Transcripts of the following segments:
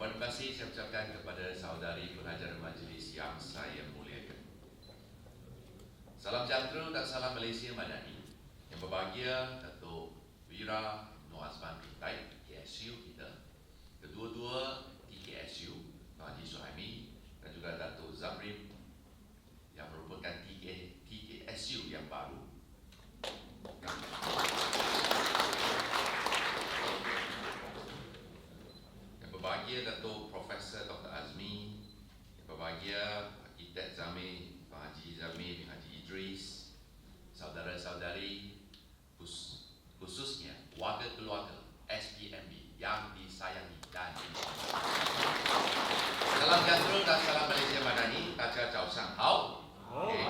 Terima kasih saya ucapkan kepada saudari pengajar majlis yang saya muliakan. Salam sejahtera dan salam Malaysia Madani. Yang berbahagia Datuk Wira Nur Azman Pintai, KSU kita, kedua-dua TKSU, Tuan Haji Suhaimi dan juga Datuk Zamrin yang merupakan TKSU yang baru. Yang berbahagia Datuk Profesor Dr. Azmi, yang berbahagia Arkitek Zamir, Tuan Haji Zamir bin Haji Idris, saudara-saudari, khususnya warga keluarga SPMB yang disayangi dan salam sejahtera dan salam Malaysia Madani. Daja Chao Sang Hao. Okey.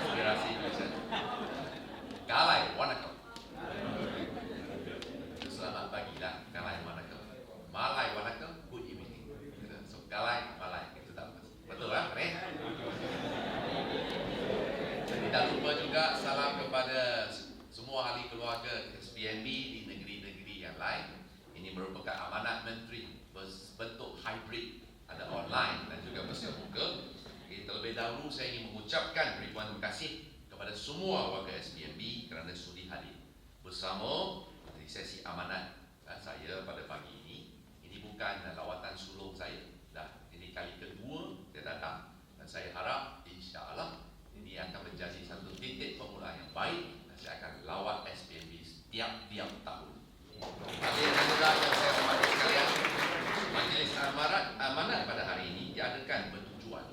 Aspirasi macam Galai Wanakam. Selamat pagi lah, Galai Wanakam. Malai Wanakam, good evening. So Galai, Malai, itu tak pas. Betul lah, Ren? Tidak lupa juga salam kepada semua ahli keluarga SPMB di negeri-negeri yang lain. Ini merupakan amanat menteri berbentuk hybrid, ada online dan juga bersemuka. Terlebih dahulu saya ingin mengucapkan ribuan terima kasih kepada semua warga SPMB kerana sudi hadir bersama di sesi amanat saya pada pagi ini. Ini bukan lawatan sulung saya, ini kali kedua saya datang dan saya harap insya-Allah ini akan menjadi satu titik permulaan yang baik dan saya akan lawat SPMB setiap tahun. Hadirin hadirat yang saya hormati sekalian, majlis amanat pada hari ini diadakan bertujuan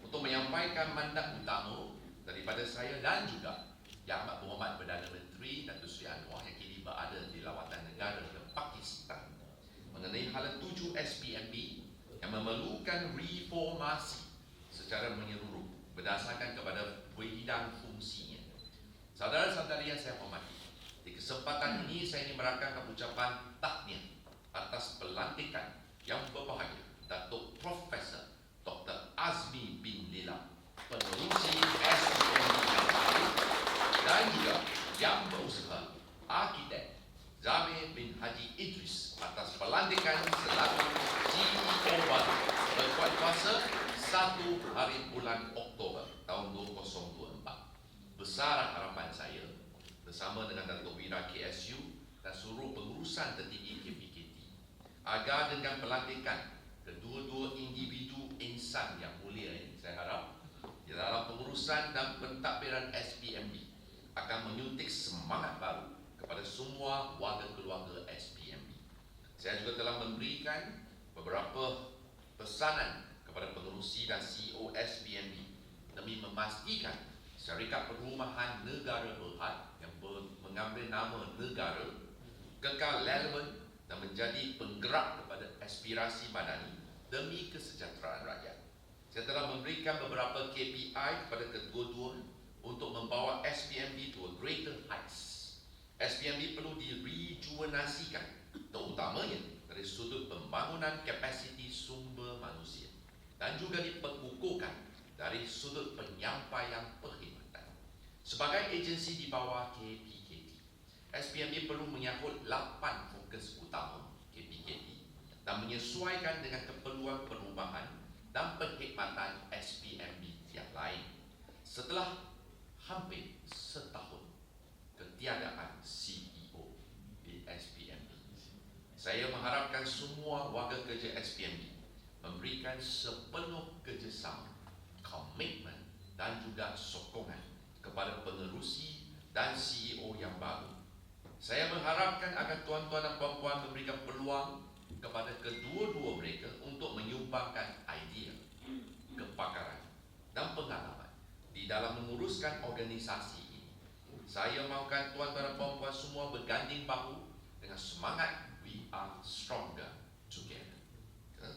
untuk menyampaikan mandat utama daripada saya dan juga Yang Amat Berhormat Perdana Menteri Datuk Seri Anwar yang kini berada di lawatan negara ke Pakistan mengenai hala 7 SPMB yang memerlukan reformasi secara menyeluruh berdasarkan kepada bidang fungsinya. Saudara-saudari yang saya hormati, di kesempatan ini saya ingin merakamkan ucapan tahniah atas pelantikan yang berbahagia Datuk Profesor Dr. Azmi bin Lila, penerusi SPMB yang baru, dan juga yang berusaha Arkitek Zamir bin Haji Idris atas pelantikan selaku CEO baru berkuat kuasa 1 hari bulan Oktober tahun 2024. Besar harapan saya bersama dengan Datuk Wira KSU dan seluruh pengurusan tertinggi KPKT agar dengan pelantikan kedua-dua individu insan yang mulia ini, saya harap di dalam pengurusan dan pentadbiran SPMB akan menyuntik semangat baru kepada semua warga keluarga SPMB. Saya juga telah memberikan beberapa pesanan kepada pengerusi dan CEO SPMB demi memastikan syarikat perumahan negara Berhad yang mengambil nama negara kekal relevan dan menjadi penggerak kepada aspirasi madani demi kesejahteraan rakyat. Saya telah memberikan beberapa KPI kepada kedua-dua untuk membawa SPMB to a greater heights. SPMB perlu direjuvenasikan, terutamanya dari sudut pembangunan kapasiti sumber manusia dan juga diperkukuhkan dari sudut penyampaian perkhidmatan. Sebagai agensi di bawah KPKT, SPMB perlu menyahut 8 fokus utama KPKT dan menyesuaikan dengan keperluan perubahan dan perkhidmatan SPMB yang lain. Setelah hampir setahun ketiadaan CEO di SPMB, saya mengharapkan semua warga kerja SPMB memberikan sepenuh kerjasama, komitmen dan juga sokongan kepada penerusi dan CEO yang baru. Saya mengharapkan agar tuan-tuan dan puan-puan memberikan peluang kepada kedua-dua mereka untuk menyumbangkan idea, kepakaran dan pengalaman di dalam menguruskan organisasi ini. Saya mahukan tuan-tuan dan puan-puan semua berganding bahu dengan semangat we are stronger together,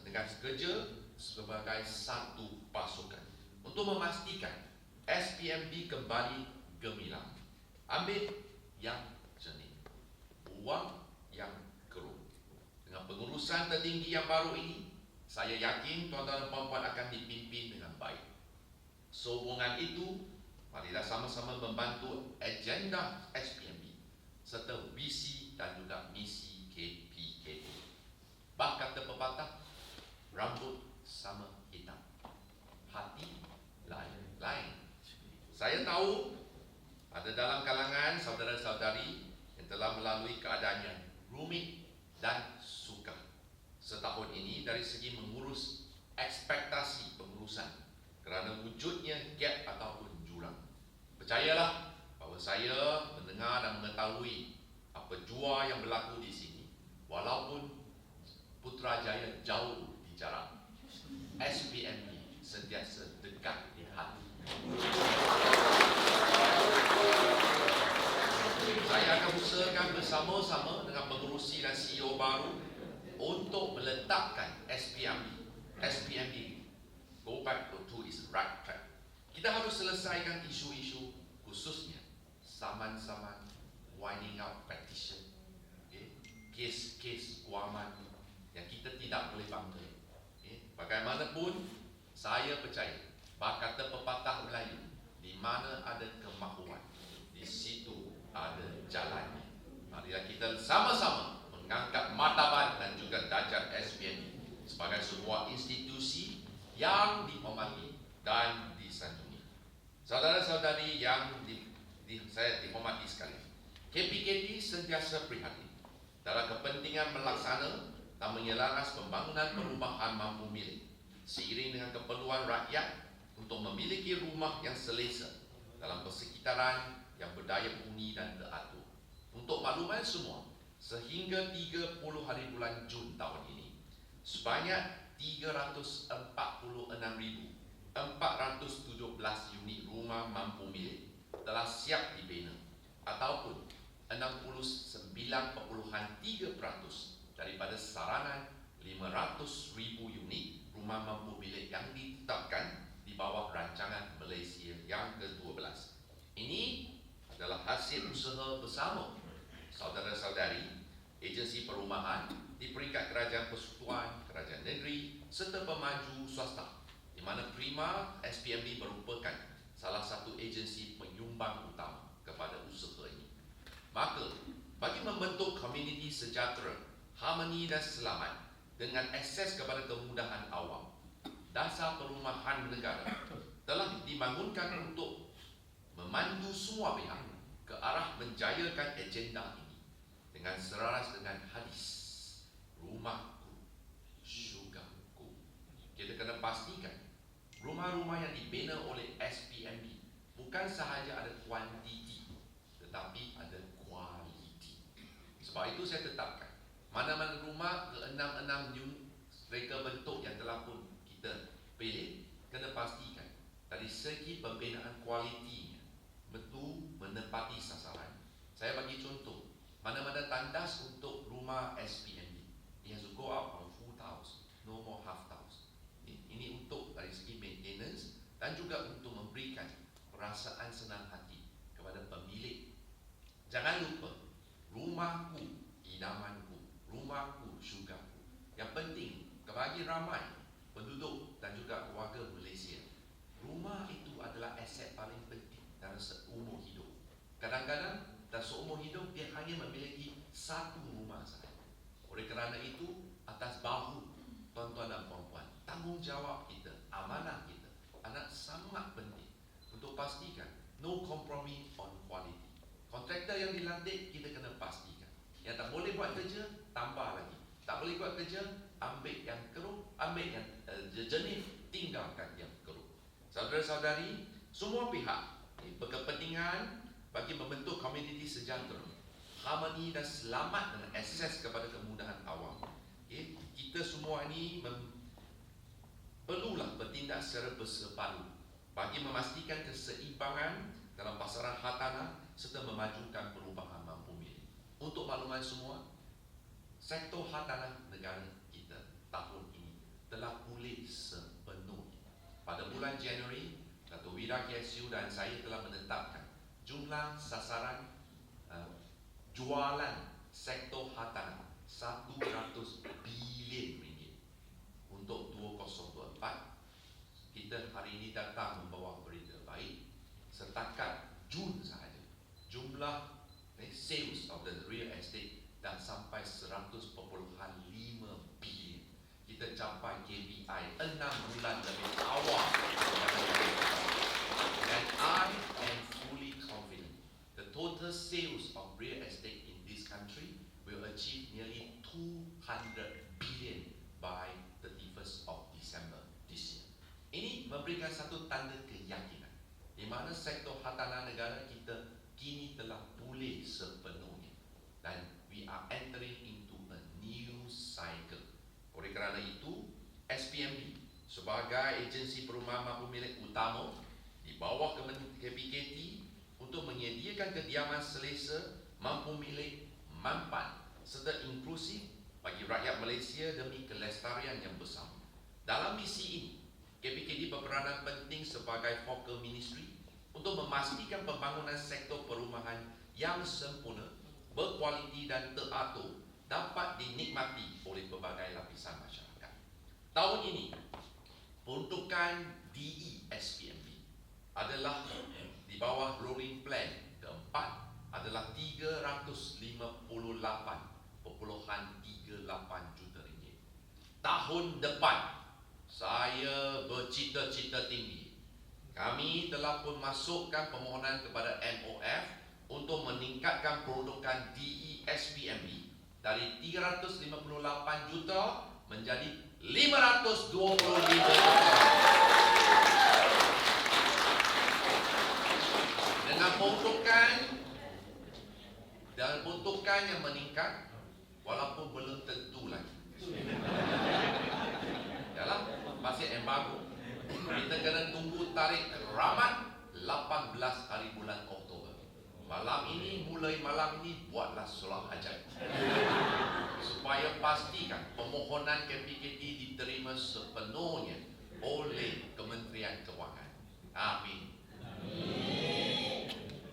dengan kerja sebagai satu pasukan untuk memastikan SPMB kembali gemilang. Ambil yang jernih, buang yang keruh. Dengan pengurusan tertinggi yang baru ini, saya yakin tuan-tuan dan puan-puan akan dipimpin dengan baik. Sehubungan itu, marilah sama-sama membantu agenda SPMB serta visi dan juga misi KPKT. melalui keadaannya rumit dan sukar. Setahun ini dari segi mengurus ekspektasi pengurusan kerana wujudnya gap ataupun jurang. Percayalah bahawa saya mendengar dan mengetahui apa jua yang berlaku di sini. Walaupun Putrajaya jauh di jarak, SPMB sentiasa dekat di hati. Saya akan usahakan bersama-sama dengan pengerusi dan CEO baru untuk meletakkan SPMB go back to its right track. Kita harus selesaikan isu-isu khususnya saman-saman winding up petition, kes-kes guaman yang kita tidak boleh bangga. Bagaimanapun, saya percaya bahawa kata pepatah Melayu, di mana ada kemahuan, di situ ada jalannya. Marilah kita sama-sama mengangkat martabat dan juga darjat SPMB sebagai sebuah institusi yang dihormati dan disanjungi. Saudara-saudari yang saya dihormati sekalian, KPKD sentiasa prihatin dalam kepentingan melaksana dan menyelaras pembangunan perumahan mampu milik seiring dengan keperluan rakyat untuk memiliki rumah yang selesa dalam persekitaran yang berdaya buni dan teratur. Untuk makluman semua, sehingga 30 hari bulan Jun tahun ini, sebanyak 346,417 unit rumah mampu milik telah siap dibina ataupun 69.3% daripada saranan 500,000 unit rumah mampu milik yang ditetapkan di bawah rancangan Malaysia yang ke-12. Ini adalah hasil usaha bersama saudara-saudari, agensi perumahan di peringkat kerajaan persekutuan, kerajaan negeri serta pemaju swasta, di mana Prima SPMB merupakan salah satu agensi penyumbang utama kepada usaha ini. Maka, bagi membentuk komuniti sejahtera, harmoni dan selamat dengan akses kepada kemudahan awam, dasar perumahan negara telah dibangunkan untuk memandu semua pihak ke arah menjayakan agenda ini dengan selaras dengan hadis rumahku, syurgaku. Kita kena pastikan rumah-rumah yang dibina oleh SPMB bukan sahaja ada kuantiti tetapi ada kualiti. Sebab itu saya tetapkan mana-mana rumah ke-6 unit reka bentuk yang telah pun kita pilih, kena pastikan dari segi pembinaan kualitinya betul menepati sasaran. Saya bagi contoh, mana-mana tandas untuk rumah SPMB, it has to go out on full house, no more half house. Ini untuk dari segi maintenance dan juga untuk memberikan perasaan senang hati kepada pemilik. Jangan lupa, rumahku, idamanku, rumahku, syurgaku. Yang penting, bagi ramai penduduk dan juga warga Malaysia, rumah itu adalah aset paling penting dalam seumur hidup. Kadang-kadang dalam seumur hidup dia hanya memiliki satu rumah sahaja. Oleh kerana itu, atas bahu tuan-tuan dan puan-puan, tanggungjawab kita, amanah kita anak sangat penting untuk pastikan no compromise on quality. Kontraktor yang dilantik kita kena pastikan. Yang tak boleh buat kerja, tambah lagi. Tak boleh buat kerja, ambil yang keruh, ambil yang jernih, tinggalkan yang keruh. Saudara-saudari, semua pihak berkepentingan bagi membentuk komuniti sejahtera, harmoni dan selamat dengan akses kepada kemudahan awam. Kita semua ini perlulah bertindak secara bersepadu bagi memastikan keseimbangan dalam pasaran hartanah serta memajukan perubahan mampu milik. Untuk makluman semua, sektor hartanah negara kita tahun ini telah pulih sepenuhnya. Pada bulan Januari, Dato' Wira KSU dan saya telah menetapkan jumlah sasaran jualan sektor hartanah 100 bilion ringgit untuk 2024. Kita hari ini datang membawa berita baik. Setakat Jun sahaja, jumlah sales of the real estate dah sampai 100.5 bilion. Kita capai KPI 6 bulan lebih awal. And I am fully confident the total sales of real estate in this country 200 billion by 31st of December this year. Ini memberikan satu tanda keyakinan di mana sektor hartanah negara kita kini telah pulih sepenuhnya dan we are entering into a new cycle. Oleh kerana itu, SPMB sebagai agensi perumahan mampu milik utama di bawah KPKT untuk menyediakan kediaman selesa, mampu milik, mampan serta inklusif bagi rakyat Malaysia demi kelestarian yang bersama. Dalam misi ini, KPKT berperanan penting sebagai focal ministry untuk memastikan pembangunan sektor perumahan yang sempurna, berkualiti dan teratur dapat dinikmati oleh pelbagai lapisan masyarakat. Tahun ini, peruntukan DE SPMB adalah di bawah rolling plan keempat adalah 358.38 juta ringgit. Tahun depan, saya bercita-cita tinggi. Kami telah pun masukkan permohonan kepada MOF untuk meningkatkan peruntukan DE SPMB dari 358 juta menjadi 525 juta. Dengan peruntukan yang meningkat, walaupun belum tentu lagi. Yalah, masih embargo. Kita kena tunggu tarikh ramat 18 hari bulan Oktober. Mulai malam ini buatlah solat hajat supaya pastikan permohonan KPKT diterima sepenuhnya oleh Kementerian Kewangan. Amin.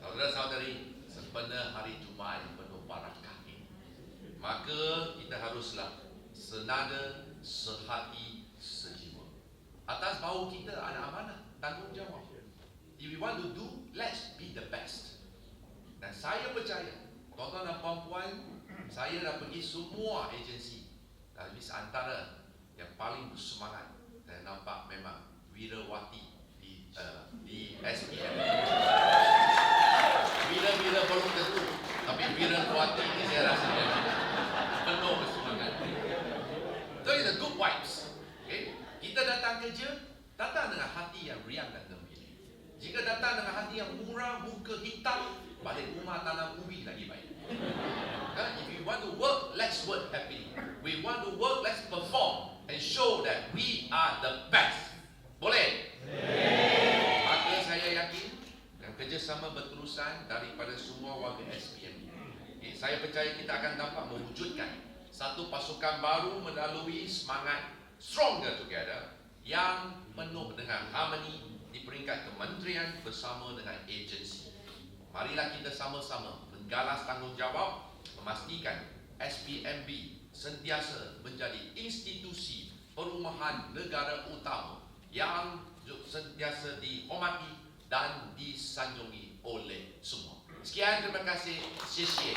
Saudara-saudari, sebenarnya hari Jumaat yang penuh barakah ini, maka kita haruslah senada, sehati, sejiwa. Atas bahu kita ada amanah, tanggungjawab. If we want to do, let's be the best. Dan saya percaya, tuan-tuan dan puan-puan, saya dah pergi semua agensi. Dan antara yang paling bersemangat, saya nampak memang Wirawati di SPM. Wira belum tentu, tapi Wirawati ini saya rasa penuh bersemangat. So it's a good vibes. Okay? Kita datang kerja, datang dengan hati yang riang dan gembira. Jika datang dengan hati yang murah, muka hitam, balik rumah tanam ubi lagi baik. If you want to work, let's work happily. We want to work, let's perform and show that we are the best. Boleh? Maka saya yakin dan kerjasama berterusan daripada semua warga SPM. Saya percaya kita akan dapat mewujudkan satu pasukan baru melalui semangat Stronger Together yang penuh dengan harmoni di peringkat kementerian bersama dengan agensi. Marilah kita sama-sama menggalas tanggungjawab memastikan SPMB sentiasa menjadi institusi perumahan negara utama yang sentiasa dihormati dan disanjungi oleh semua. Sekian, terima kasih. 谢谢。